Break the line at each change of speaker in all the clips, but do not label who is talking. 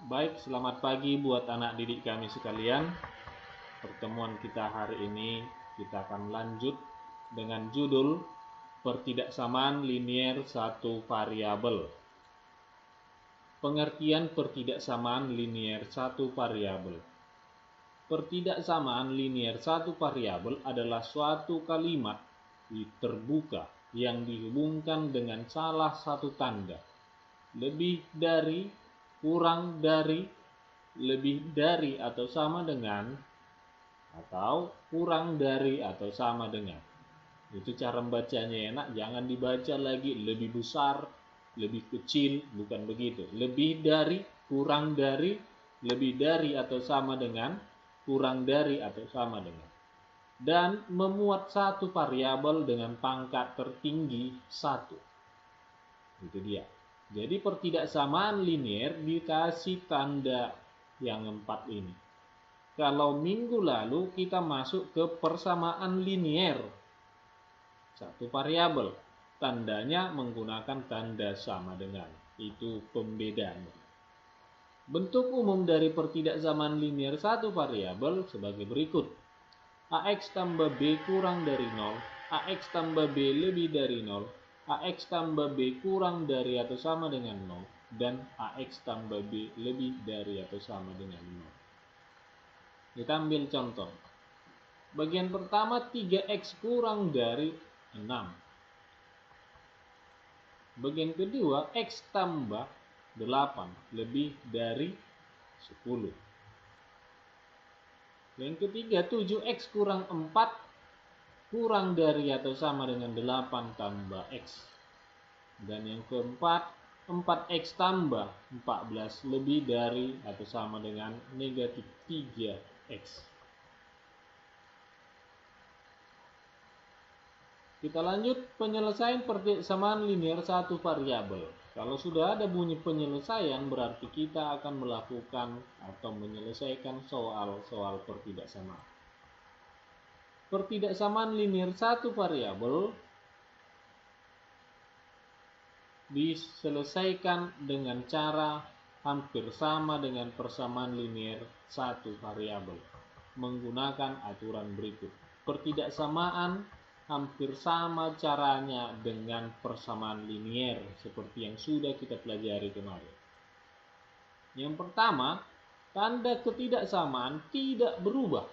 Baik, selamat pagi buat anak didik kami sekalian. Pertemuan kita hari ini kita akan lanjut dengan judul Pertidaksamaan linier satu variabel. Pengertian pertidaksamaan linier satu variabel. Pertidaksamaan linier satu variabel adalah suatu kalimat terbuka yang dihubungkan dengan salah satu tanda, lebih dari, kurang dari, lebih dari atau sama dengan, atau kurang dari atau sama dengan. Itu cara membacanya enak, jangan dibaca lagi lebih besar, lebih kecil, bukan begitu. Lebih dari, kurang dari, lebih dari atau sama dengan, kurang dari atau sama dengan. Dan memuat satu variabel dengan pangkat tertinggi 1. Itu dia. Jadi pertidaksamaan linier dikasih tanda yang 4 ini. Kalau minggu lalu kita masuk ke persamaan linier satu variabel, tandanya menggunakan tanda sama dengan. Itu pembedanya. Bentuk umum dari pertidaksamaan linier satu variabel sebagai berikut. AX tambah B kurang dari 0, AX tambah B lebih dari 0, AX tambah B kurang dari atau sama dengan 0, dan AX tambah B lebih dari atau sama dengan 0. Kita ambil contoh. Bagian pertama 3X kurang dari 6. Bagian kedua X tambah 8 lebih dari 10. Yang ketiga 7X kurang 4 kurang dari atau sama dengan 8 tambah X. Dan yang keempat 4X tambah 14 lebih dari atau sama dengan negatif 3X. Kita lanjut penyelesaian pertidaksamaan linier satu variabel. Kalau sudah ada bunyi penyelesaian, berarti kita akan melakukan atau menyelesaikan soal-soal pertidaksamaan. Pertidaksamaan linier satu variabel diselesaikan dengan cara hampir sama dengan persamaan linier satu variabel menggunakan aturan berikut. Pertidaksamaan hampir sama caranya dengan persamaan linier seperti yang sudah kita pelajari kemarin. Yang pertama, tanda ketidaksamaan tidak berubah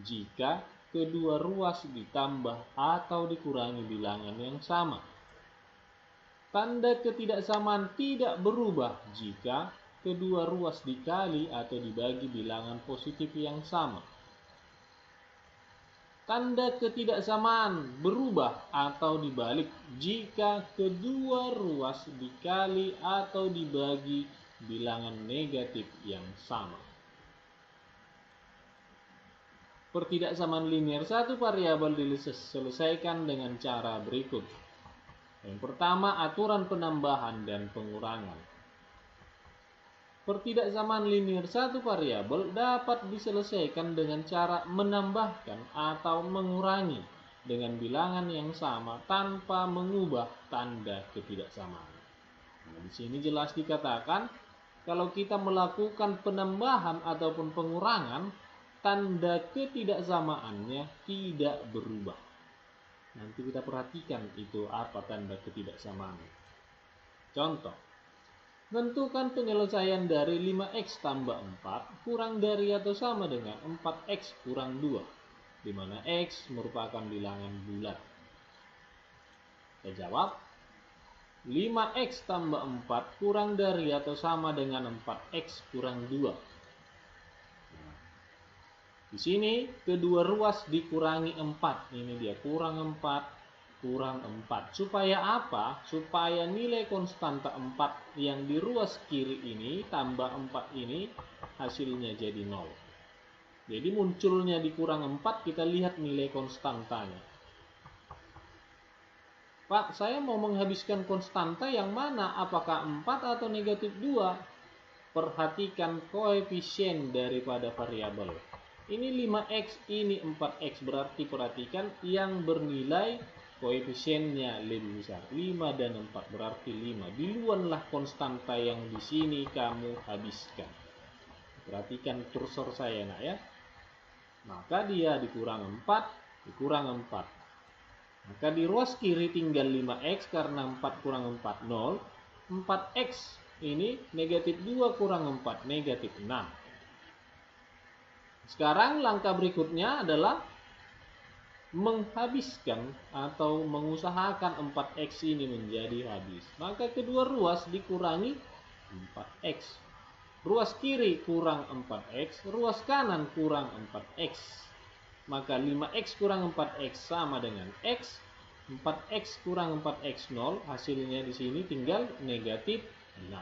jika kedua ruas ditambah atau dikurangi bilangan yang sama. Tanda ketidaksamaan tidak berubah jika kedua ruas dikali atau dibagi bilangan positif yang sama. Tanda ketidaksamaan berubah atau dibalik jika kedua ruas dikali atau dibagi bilangan negatif yang sama. Pertidaksamaan linier satu variabel diselesaikan dengan cara berikut. Yang pertama, aturan penambahan dan pengurangan. Pertidaksamaan linier satu variabel dapat diselesaikan dengan cara menambahkan atau mengurangi dengan bilangan yang sama tanpa mengubah tanda ketidaksamaan. Nah, di sini jelas dikatakan kalau kita melakukan penambahan ataupun pengurangan, tanda ketidaksamaannya tidak berubah. Nanti kita perhatikan itu apa tanda ketidaksamaan. Contoh. Tentukan penyelesaian dari 5X tambah 4 kurang dari atau sama dengan 4X kurang 2, di mana X merupakan bilangan bulat. Kita jawab, 5X tambah 4 kurang dari atau sama dengan 4X kurang 2. Di sini kedua ruas dikurangi 4, ini dia kurang 4. Kurang 4. Supaya apa? Supaya nilai konstanta 4 yang di ruas kiri ini tambah 4 ini hasilnya jadi 0. Jadi munculnya dikurang 4, kita lihat nilai konstantanya. Pak, saya mau menghabiskan konstanta yang mana? Apakah 4 atau negatif 2? Perhatikan koefisien daripada variabel. Ini 5X, ini 4X, berarti perhatikan yang bernilai koefisiennya lebih besar, 5 dan 4 berarti 5. Duluanlah konstanta yang di sini kamu habiskan. Perhatikan kursor saya nak ya. Maka dia dikurang 4, dikurang 4. Maka di ruas kiri tinggal 5x karena 4 kurang 4, 0. 4x ini negatif 2 kurang 4, negatif 6. Sekarang langkah berikutnya adalah menghabiskan atau mengusahakan 4x ini menjadi habis. Maka kedua ruas dikurangi 4x. Ruas kiri kurang 4x, ruas kanan kurang 4x. Maka 5x kurang 4x sama dengan x. 4x kurang 4x 0, hasilnya di sini tinggal negatif 6.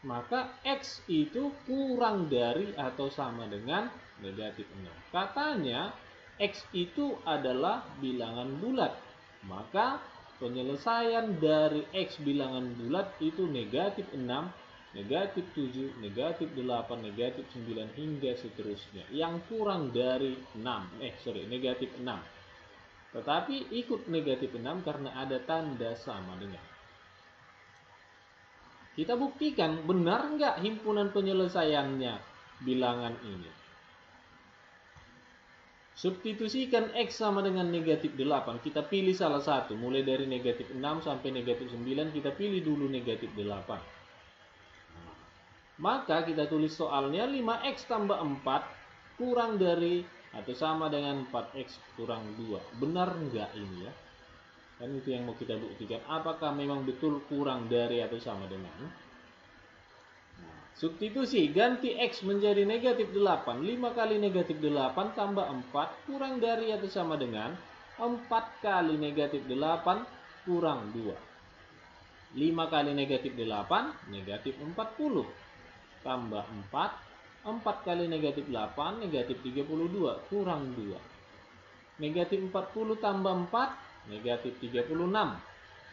Maka x itu kurang dari atau sama dengan negatif 6. Katanya x itu adalah bilangan bulat. Maka penyelesaian dari x bilangan bulat itu negatif 6, negatif 7, negatif 8, negatif 9 hingga seterusnya. Yang kurang dari negatif 6. Tetapi ikut negatif 6 karena ada tanda sama dengan. Kita buktikan benar nggak himpunan penyelesaiannya bilangan ini. Substitusikan x sama dengan negatif 8. Kita pilih salah satu. Mulai dari negatif 6 sampai negatif 9 kita pilih dulu negatif 8. Maka kita tulis soalnya 5x tambah 4 kurang dari atau sama dengan 4x kurang 2. Benar enggak ini ya? Kan itu yang mau kita buktikan. Apakah memang betul kurang dari atau sama dengan? Substitusi, ganti x menjadi negatif 8. 5 kali negatif 8 tambah 4 kurang dari atau sama dengan 4 kali negatif 8 kurang 2. 5 kali negatif 8 negatif 40. Tambah 4, 4 kali negatif 8, negatif 32, kurang 2. Negatif 40 tambah 4, negatif 36.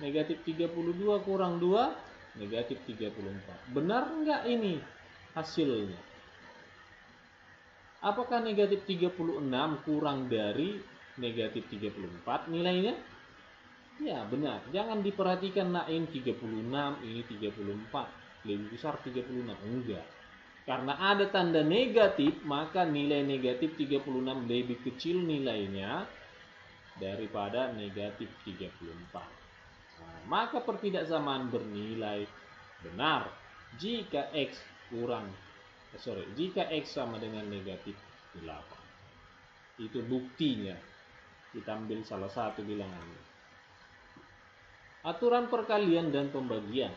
Negatif 32 kurang 2, negatif 34. Benar enggak ini hasilnya? Apakah negatif 36 kurang dari negatif 34 nilainya? Ya benar, jangan diperhatikan nak ini 36, ini 34. Lebih besar 36, enggak. Karena ada tanda negatif, maka nilai negatif 36 lebih kecil nilainya daripada negatif 34. Maka pertidaksamaan bernilai benar jika x sama dengan negatif 8. Itu buktinya. Kita ambil salah satu bilangannya. Aturan perkalian dan pembagian.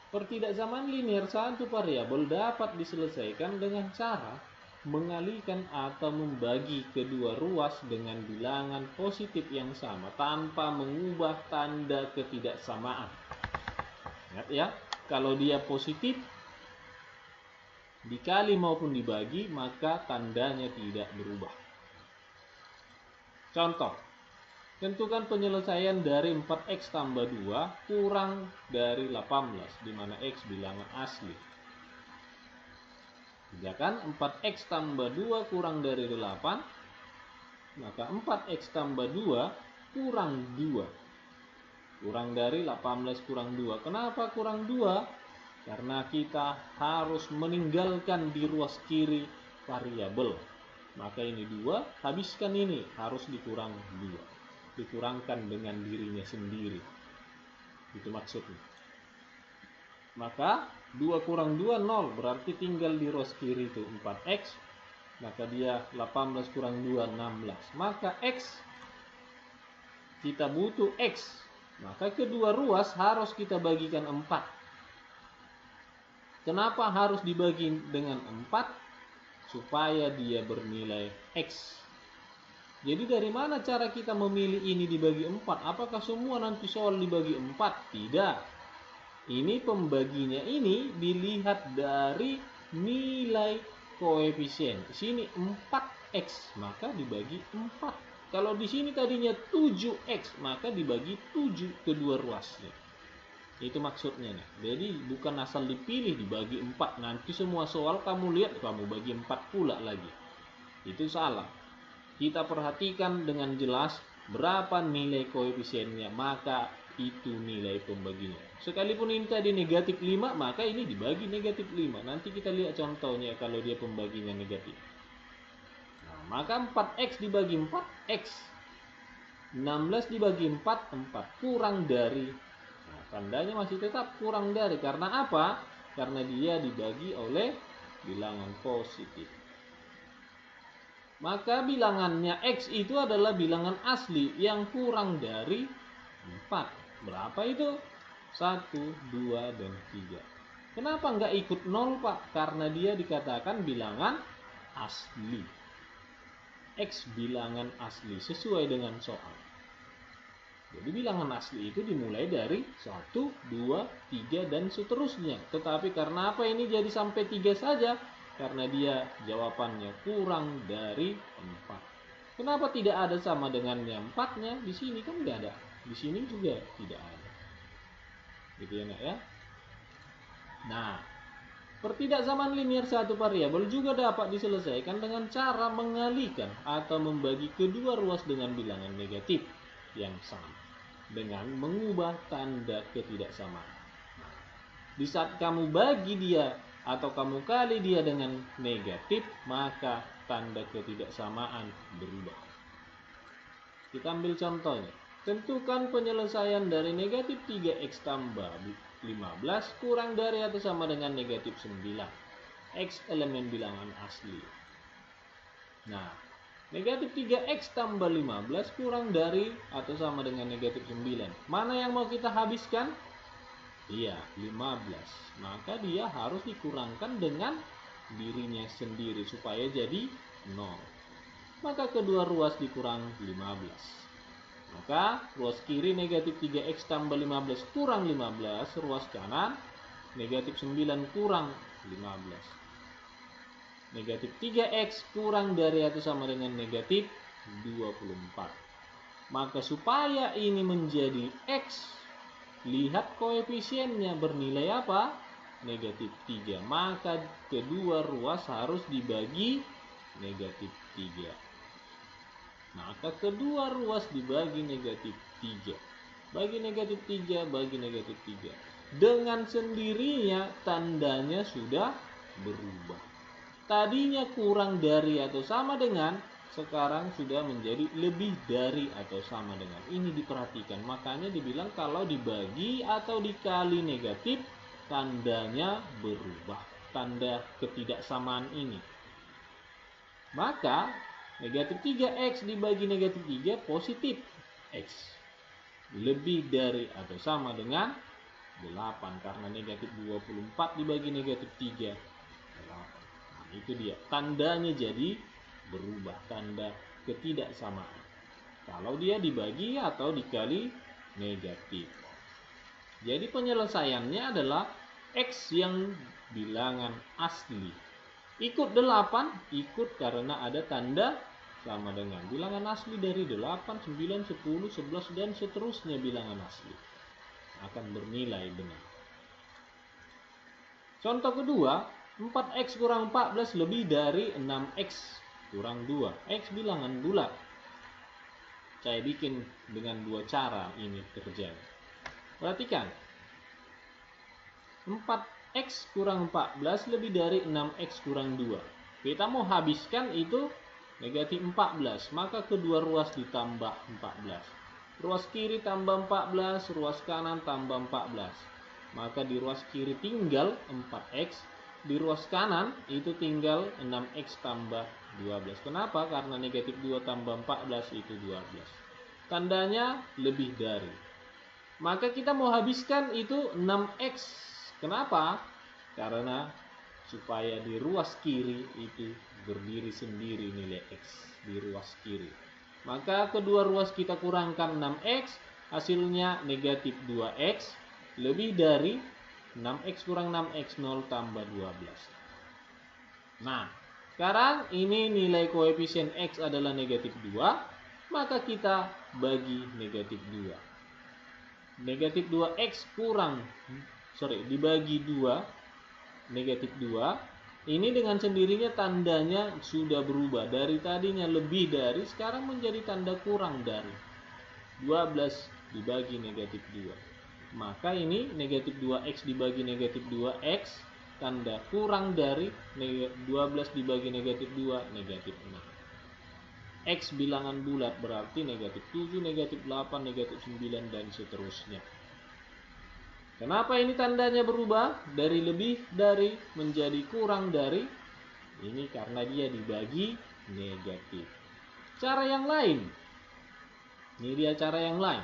Pertidaksamaan linear satu variabel dapat diselesaikan dengan cara mengalihkan atau membagi kedua ruas dengan bilangan positif yang sama tanpa mengubah tanda ketidaksamaan. Ingat ya, kalau dia positif dikali maupun dibagi maka tandanya tidak berubah. Contoh, tentukan penyelesaian dari 4x tambah 2 kurang dari 18, di mana x bilangan asli. Kerjakan 4x tambah 2 kurang dari 8, maka 4x tambah 2 kurang 2. Kurang dari 18 kurang 2. Kenapa kurang 2? Karena kita harus meninggalkan di ruas kiri variabel. Maka ini 2, habiskan ini, harus dikurang 2. Dikurangkan dengan dirinya sendiri. Itu maksudnya. Maka 2 kurang 2 0, berarti tinggal di ruas kiri itu 4x. Maka dia 18 kurang 2 16. Maka x, kita butuh x. Maka kedua ruas harus kita bagikan 4. Kenapa harus dibagi dengan 4? Supaya dia bernilai x. Jadi dari mana cara kita memilih ini dibagi 4? Apakah semua nanti soal dibagi 4? Tidak. Ini pembaginya ini dilihat dari nilai koefisien. Di sini 4x, maka dibagi 4. Kalau di sini tadinya 7x, maka dibagi 7 kedua ruasnya. Itu maksudnya nih. Jadi bukan asal dipilih dibagi 4. Nanti semua soal kamu lihat kamu bagi 4 pula lagi. Itu salah. Kita perhatikan dengan jelas berapa nilai koefisiennya, maka itu nilai pembaginya. Sekalipun ini tadi negatif 5, maka ini dibagi negatif 5. Nanti kita lihat contohnya kalau dia pembaginya negatif. Nah, maka 4x dibagi 4, x. 16 dibagi 4, 4. Kurang dari. Nah, tandanya masih tetap kurang dari. Karena apa? Karena dia dibagi oleh bilangan positif. Maka bilangannya x itu adalah bilangan asli yang kurang dari 4. Berapa itu? 1, 2, dan 3. Kenapa nggak ikut 0, Pak? Karena dia dikatakan bilangan asli. X bilangan asli sesuai dengan soal. Jadi bilangan asli itu dimulai dari 1, 2, 3, dan seterusnya. Tetapi karena apa ini jadi sampai 3 saja? Karena dia jawabannya kurang dari 4. Kenapa tidak ada sama dengannya 4-nya? Di sini kan nggak ada. Di sini juga tidak ada. Gitu ya, Nak ya. Nah, pertidaksamaan linier satu variabel juga dapat diselesaikan dengan cara mengalihkan atau membagi kedua ruas dengan bilangan negatif yang sama dengan mengubah tanda ketidaksamaan. Nah, di saat kamu bagi dia atau kamu kali dia dengan negatif, maka tanda ketidaksamaan berubah. Kita ambil contohnya. Tentukan penyelesaian dari negatif 3x tambah 15 kurang dari atau sama dengan negatif 9. X elemen bilangan asli. Nah, negatif 3x tambah 15 kurang dari atau sama dengan negatif 9. Mana yang mau kita habiskan? Iya, 15. Maka dia harus dikurangkan dengan dirinya sendiri supaya jadi 0. Maka kedua ruas dikurang 15. Maka ruas kiri negatif 3x tambah 15 kurang 15, ruas kanan negatif 9 kurang 15. Negatif 3x kurang dari atau sama dengan negatif 24. Maka supaya ini menjadi x, lihat koefisiennya bernilai apa? Negatif 3. Maka kedua ruas harus dibagi negatif 3. Maka kedua ruas dibagi negatif 3. Bagi negatif 3, bagi negatif 3. Dengan sendirinya tandanya sudah berubah. Tadinya kurang dari atau sama dengan, sekarang sudah menjadi lebih dari atau sama dengan. Ini diperhatikan. Makanya dibilang kalau dibagi atau dikali negatif, tandanya berubah. Tanda ketidaksamaan ini. Maka negatif 3x dibagi negatif 3 positif x. Lebih dari atau sama dengan 8. Karena negatif 24 dibagi negatif 3, 8. Nah, itu dia. Tandanya jadi berubah. Tanda ketidaksamaan. Kalau dia dibagi atau dikali negatif. Jadi penyelesaiannya adalah x yang bilangan asli. Ikut 8, ikut karena ada tanda sama dengan. Bilangan asli dari 8, 9, 10, 11, dan seterusnya bilangan asli akan bernilai benar. Contoh kedua, 4x kurang 14 lebih dari 6x kurang 2. X bilangan bulat. Saya bikin dengan dua cara ini terjadi. Perhatikan. 4x kurang 14 lebih dari 6x kurang 2. Kita mau habiskan itu negatif 14. Maka kedua ruas ditambah 14. Ruas kiri tambah 14, ruas kanan tambah 14. Maka di ruas kiri tinggal 4x. Di ruas kanan itu tinggal 6x tambah 12. Kenapa? Karena negatif 2 tambah 14 itu 12. Tandanya lebih dari. Maka kita mau habiskan itu 6x. Kenapa? Karena supaya di ruas kiri itu berdiri sendiri nilai x di ruas kiri. Maka kedua ruas kita kurangkan 6x, hasilnya negatif 2x lebih dari 6x kurang 6x 0 tambah 12. Nah, sekarang ini nilai koefisien x adalah negatif 2, maka kita bagi negatif 2. Negatif 2x dibagi 2, negatif 2. Ini dengan sendirinya tandanya sudah berubah. Dari tadinya lebih dari, sekarang menjadi tanda kurang dari. 12 dibagi negatif 2. Maka ini negatif 2x dibagi negatif 2x, tanda kurang dari 12 dibagi negatif 2, negatif 6. X bilangan bulat berarti negatif 7, negatif 8, negatif 9, dan seterusnya. Kenapa ini tandanya berubah? Dari lebih dari menjadi kurang dari. Ini karena dia dibagi negatif. Cara yang lain. Ini dia cara yang lain.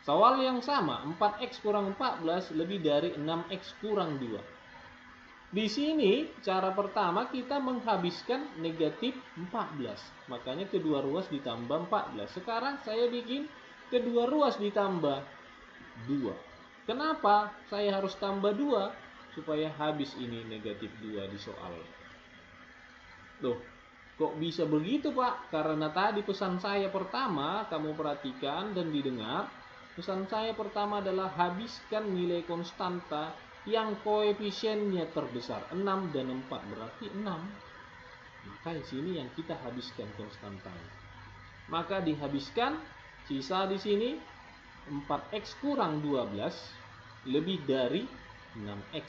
Soal yang sama, 4x kurang 14 lebih dari 6x kurang 2. Di sini cara pertama kita menghabiskan negatif 14. Makanya kedua ruas ditambah 14. Sekarang saya bikin kedua ruas ditambah 2. Kenapa saya harus tambah 2? Supaya habis ini negatif 2 di soal. Loh, kok bisa begitu Pak? Karena tadi pesan saya pertama, kamu perhatikan dan didengar. Pesan saya pertama adalah habiskan nilai konstanta yang koefisiennya terbesar 6 dan 4, berarti 6. Maka di sini yang kita habiskan konstantanya. Maka dihabiskan, sisa di sini 4x kurang 12 lebih dari 6x.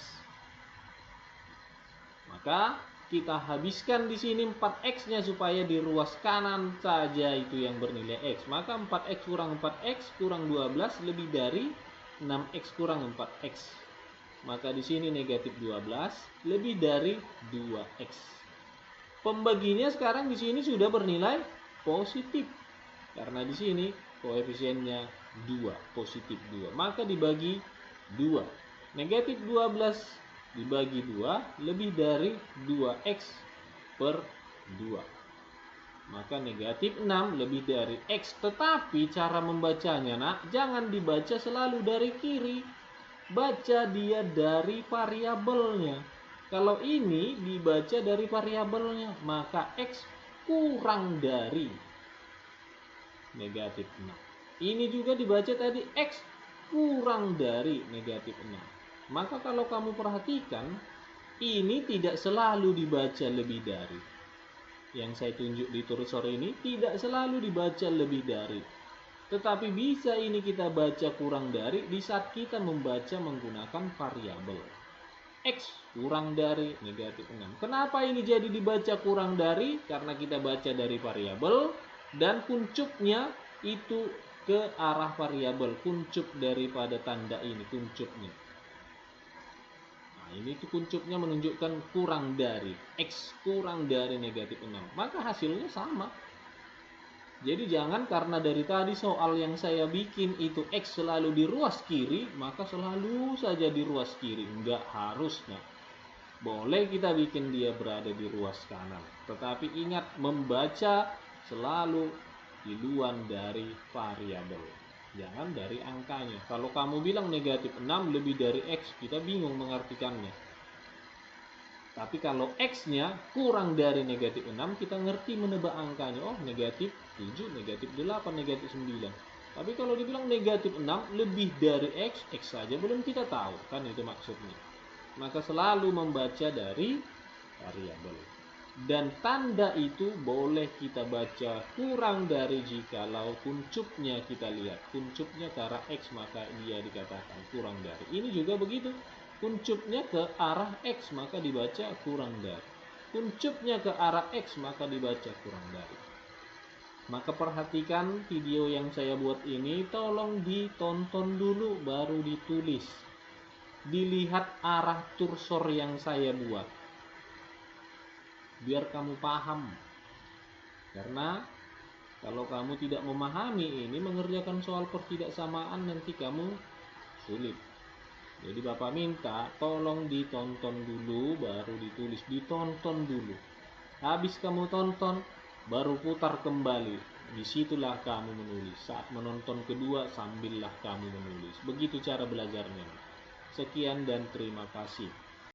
Maka kita habiskan di sini 4x-nya supaya di ruas kanan saja itu yang bernilai x. Maka 4x kurang 4x kurang 12 lebih dari 6x kurang 4x. Maka di sini negatif 12 lebih dari 2x. Pembaginya sekarang di sini sudah bernilai positif. Karena di sini koefisiennya 2, positif 2. Maka dibagi 2. Negatif 12 dibagi 2 lebih dari 2x per 2. Maka negatif 6 lebih dari x. Tetapi cara membacanya jangan dibaca selalu dari kiri. Baca dia dari variabelnya. Kalau ini dibaca dari variabelnya, maka x kurang dari negatif 6. Ini juga dibaca tadi x kurang dari negatif 6. Maka kalau kamu perhatikan, ini tidak selalu dibaca lebih dari. Yang saya tunjuk di kursor ini tidak selalu dibaca lebih dari. Tetapi bisa ini kita baca kurang dari di saat kita membaca menggunakan variabel. X kurang dari negatif 6. Kenapa ini jadi dibaca kurang dari? Karena kita baca dari variabel dan kuncupnya itu ke arah variabel. Kuncup daripada tanda ini, kuncupnya. Ini tuh kuncupnya menunjukkan kurang dari, x kurang dari negatif 6. Maka hasilnya sama. Jadi jangan karena dari tadi soal yang saya bikin itu x selalu di ruas kiri, maka selalu saja di ruas kiri. Enggak harusnya. Boleh kita bikin dia berada di ruas kanan. Tetapi ingat membaca selalu diluan dari variabel. Jangan dari angkanya. Kalau kamu bilang negatif 6 lebih dari x, kita bingung mengartikannya. Tapi kalau x-nya kurang dari negatif 6, kita ngerti menebak angkanya. Oh, negatif 7, negatif 8, negatif 9. Tapi kalau dibilang negatif 6 lebih dari x, x saja belum kita tahu. Kan itu maksudnya. Maka selalu membaca dari variabel. Dan tanda itu boleh kita baca kurang dari jikalau kuncupnya kita lihat. Kuncupnya ke arah X maka dia dikatakan kurang dari. Ini juga begitu. Kuncupnya ke arah X maka dibaca kurang dari. Kuncupnya ke arah X maka dibaca kurang dari. Maka perhatikan video yang saya buat ini. Tolong ditonton dulu baru ditulis. Dilihat arah kursor yang saya buat. Biar kamu paham. Karena kalau kamu tidak memahami ini, mengerjakan soal pertidaksamaan nanti kamu sulit. Jadi Bapak minta tolong ditonton dulu baru ditulis. Ditonton dulu. Habis kamu tonton baru putar kembali. Disitulah kamu menulis. Saat menonton kedua sambillah kamu menulis. Begitu cara belajarnya. Sekian dan terima kasih.